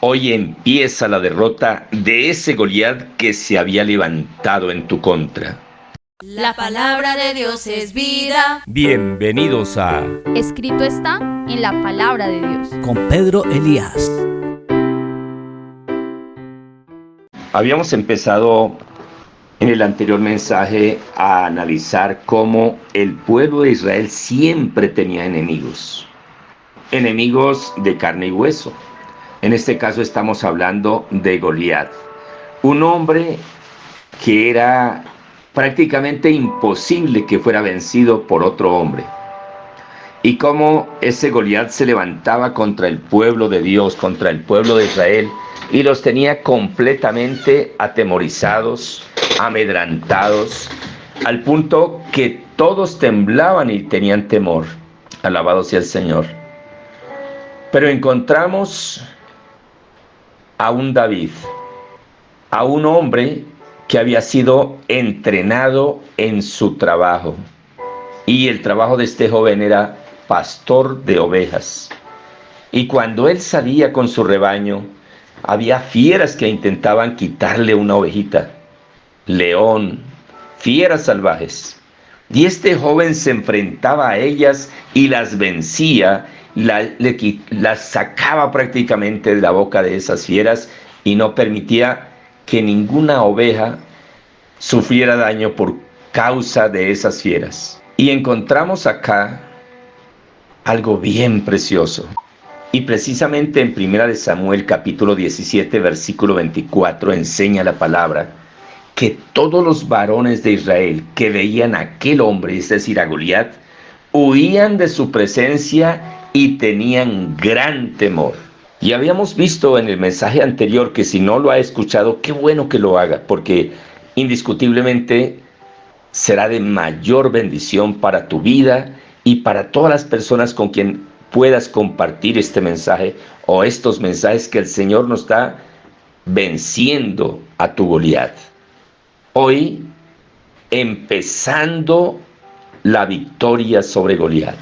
Hoy empieza la derrota de ese Goliat que se había levantado en tu contra. La palabra de Dios es vida. Bienvenidos a Escrito está en la palabra de Dios. Con Pedro Elías. Habíamos empezado en el anterior mensaje a analizar cómo el pueblo de Israel siempre tenía enemigos. Enemigos de carne y hueso. En este caso estamos hablando de Goliat, un hombre que era prácticamente imposible que fuera vencido por otro hombre. Y cómo ese Goliat se levantaba contra el pueblo de Dios, contra el pueblo de Israel, y los tenía completamente atemorizados, amedrantados, al punto que todos temblaban y tenían temor. Alabado sea el Señor. Pero encontramos a un David, a un hombre que había sido entrenado en su trabajo. Y el trabajo de este joven era pastor de ovejas. Y cuando él salía con su rebaño, había fieras que intentaban quitarle una ovejita. León, fieras salvajes. Y este joven se enfrentaba a ellas y las vencía, las sacaba prácticamente de la boca de esas fieras y no permitía que ninguna oveja sufriera daño por causa de esas fieras. Y encontramos acá algo bien precioso. Y precisamente en 1 Samuel capítulo 17 versículo 24 enseña la palabra que todos los varones de Israel que veían a aquel hombre, es decir, a Goliat, huían de su presencia y tenían gran temor. Y habíamos visto en el mensaje anterior que si no lo ha escuchado, qué bueno que lo haga, porque indiscutiblemente será de mayor bendición para tu vida y para todas las personas con quien puedas compartir este mensaje o estos mensajes que el Señor nos está venciendo a tu Goliat. Hoy, empezando la victoria sobre Goliat.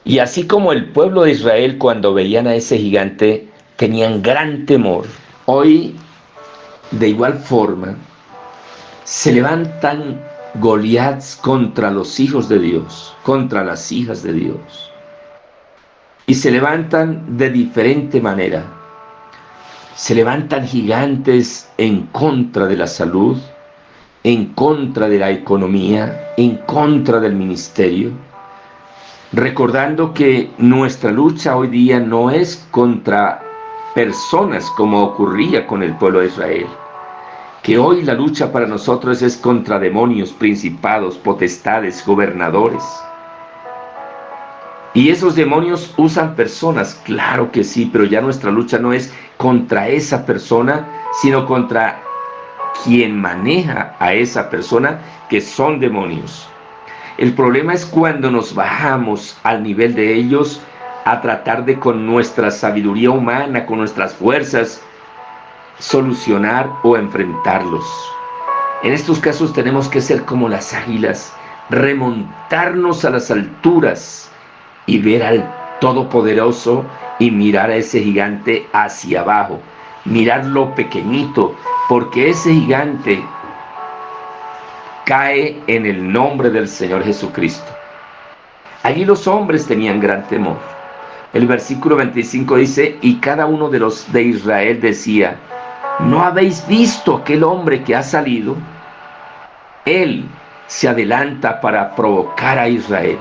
Y así como el pueblo de Israel cuando veían a ese gigante tenían gran temor, hoy de igual forma se levantan Goliats contra los hijos de Dios, contra las hijas de Dios. Y se levantan de diferente manera. Se levantan gigantes en contra de la salud, en contra de la economía, en contra del ministerio. Recordando que nuestra lucha hoy día no es contra personas como ocurría con el pueblo de Israel. Que hoy la lucha para nosotros es contra demonios, principados, potestades, gobernadores. Y esos demonios usan personas, claro que sí, pero ya nuestra lucha no es contra esa persona, sino contra quien maneja a esa persona, que son demonios. El problema es cuando nos bajamos al nivel de ellos a tratar de con nuestra sabiduría humana, con nuestras fuerzas, solucionar o enfrentarlos. En estos casos tenemos que ser como las águilas, remontarnos a las alturas y ver al Todopoderoso y mirar a ese gigante hacia abajo, mirarlo pequeñito, porque ese gigante cae en el nombre del Señor Jesucristo. Allí los hombres tenían gran temor. El versículo 25 dice: y cada uno de los de Israel decía: ¿no habéis visto aquel hombre que ha salido? Él se adelanta para provocar a Israel.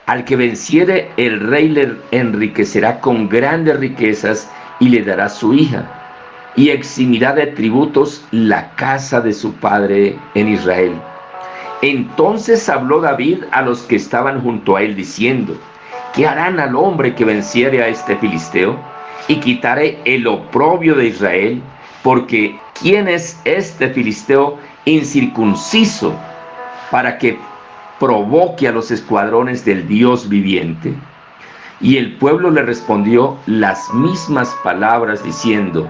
Al que venciere, el rey le enriquecerá con grandes riquezas y le dará su hija, y eximirá de tributos la casa de su padre en Israel. Entonces habló David a los que estaban junto a él, diciendo: ¿qué harán al hombre que venciere a este filisteo? Y quitaré el oprobio de Israel, porque ¿quién es este filisteo incircunciso para que provoque a los escuadrones del Dios viviente? Y el pueblo le respondió las mismas palabras, diciendo: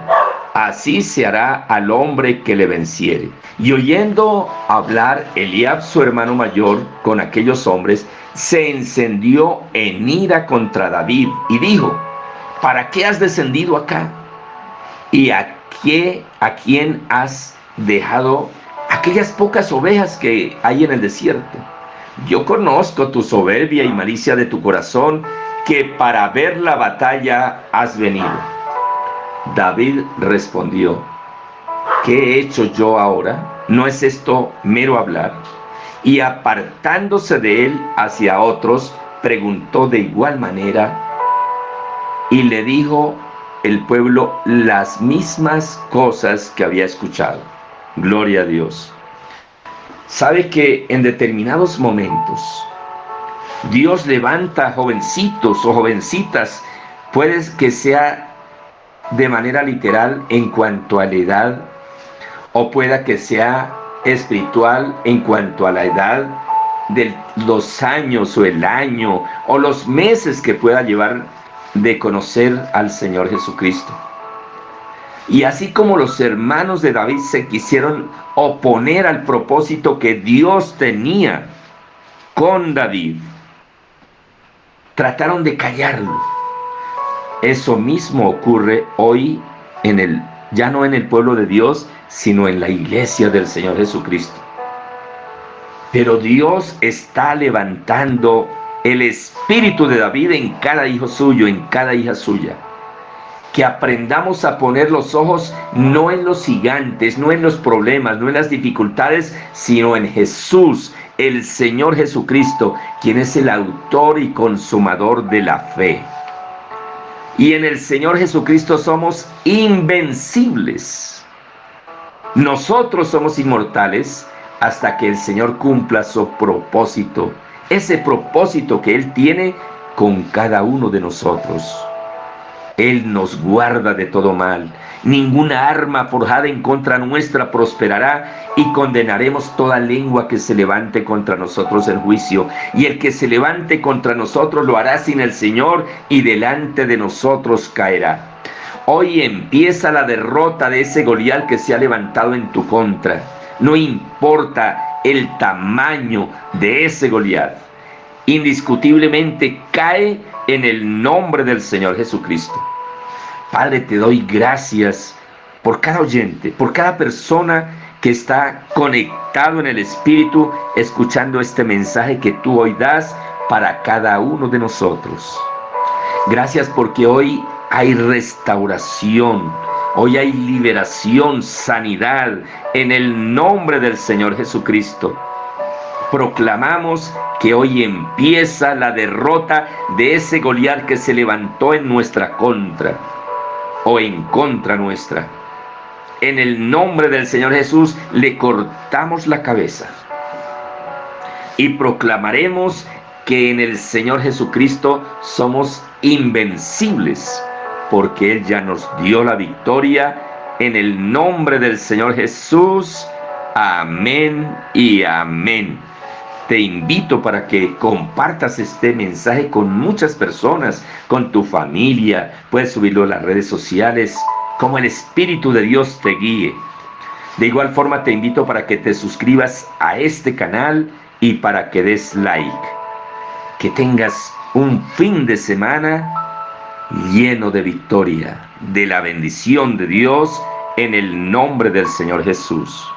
así se hará al hombre que le venciere. Y oyendo hablar Eliab, su hermano mayor, con aquellos hombres, se encendió en ira contra David y dijo: ¿para qué has descendido acá? ¿Y a quién has dejado aquellas pocas ovejas que hay en el desierto? Yo conozco tu soberbia y malicia de tu corazón, que para ver la batalla has venido. David respondió: ¿qué he hecho yo ahora? ¿No es esto mero hablar? Y apartándose de él hacia otros, preguntó de igual manera, y le dijo el pueblo las mismas cosas que había escuchado. Gloria a Dios. Sabe que en determinados momentos Dios levanta jovencitos o jovencitas, puede que sea de manera literal en cuanto a la edad, o pueda que sea espiritual en cuanto a la edad de los años o el año o los meses que pueda llevar de conocer al Señor Jesucristo. Y así como los hermanos de David se quisieron oponer al propósito que Dios tenía con David, trataron de callarlo. Eso mismo ocurre hoy ya no en el pueblo de Dios, sino en la iglesia del Señor Jesucristo. Pero Dios está levantando el espíritu de David en cada hijo suyo, en cada hija suya. Que aprendamos a poner los ojos no en los gigantes, no en los problemas, no en las dificultades, sino en Jesús, el Señor Jesucristo, quien es el autor y consumador de la fe. Y en el Señor Jesucristo somos invencibles. Nosotros somos inmortales hasta que el Señor cumpla su propósito, ese propósito que Él tiene con cada uno de nosotros. Él nos guarda de todo mal. Ninguna arma forjada en contra nuestra prosperará, y condenaremos toda lengua que se levante contra nosotros en juicio. Y el que se levante contra nosotros lo hará sin el Señor, y delante de nosotros caerá. Hoy empieza la derrota de ese Goliat que se ha levantado en tu contra. No importa el tamaño de ese Goliat, indiscutiblemente cae en el nombre del Señor Jesucristo. Padre, te doy gracias por cada oyente, por cada persona que está conectado en el Espíritu, escuchando este mensaje que tú hoy das para cada uno de nosotros. Gracias porque hoy hay restauración, hoy hay liberación, sanidad, en el nombre del Señor Jesucristo. Proclamamos que hoy empieza la derrota de ese Goliat que se levantó en nuestra contra o en contra nuestra. En el nombre del Señor Jesús le cortamos la cabeza y proclamaremos que en el Señor Jesucristo somos invencibles, porque Él ya nos dio la victoria. En el nombre del Señor Jesús, amén y amén. Te invito para que compartas este mensaje con muchas personas, con tu familia. Puedes subirlo a las redes sociales, como el Espíritu de Dios te guíe. De igual forma te invito para que te suscribas a este canal y para que des like. Que tengas un fin de semana lleno de victoria, de la bendición de Dios, en el nombre del Señor Jesús.